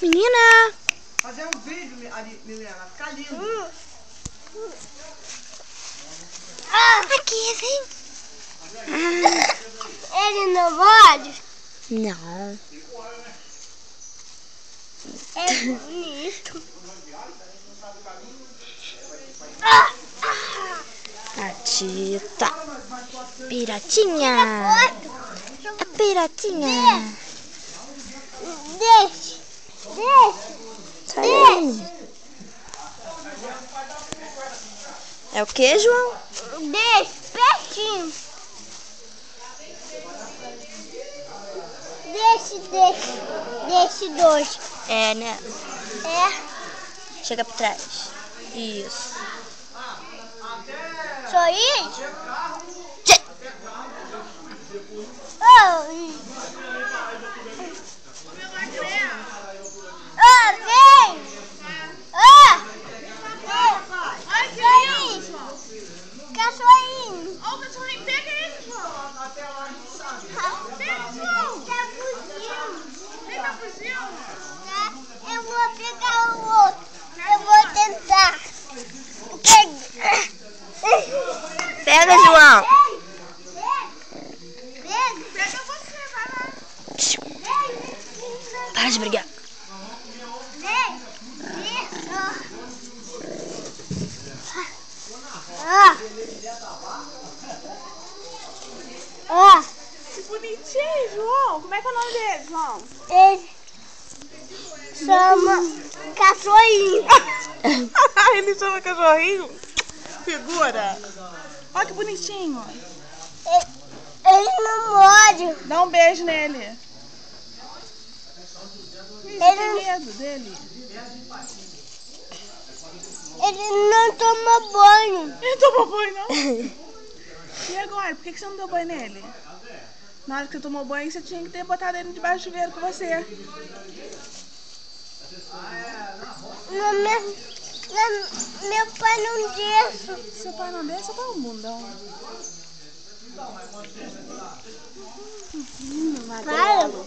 Menina! Fazer um vídeo ali, Milena, ficar lindo. Aqui, vem. Ele não pode? Não. É bonito. A Tita. Piratinha. A piratinha. Deixa. Sai daí. É o que, João? Deixa, pertinho. Deixa dois. É, né? É. Chega pra trás. Isso. Só isso? Tchê. Vem! Cachorrinho! Ó, o cachorrinho, pega ele, João. Pega, João. Vem, Capuzinho. Eu vou pegar o outro. Eu vou tentar. Pega, João. Pega você, vai lá. Para de brigar. Que bonitinho, João. Como é que é o nome dele, João? Ele chama cachorrinho. Ele chama cachorrinho? Figura. Olha que bonitinho. Ele não morde. Dá um beijo nele. Ih, você tem medo dele? Ele não toma banho. Ele tomou banho, não? E agora? Por que você não deu banho nele? Na hora que você tomou banho, você tinha que ter botado ele debaixo do chuveiro com você. Meu pai não deixa. Seu pai não deixa, tá um bundão. Para.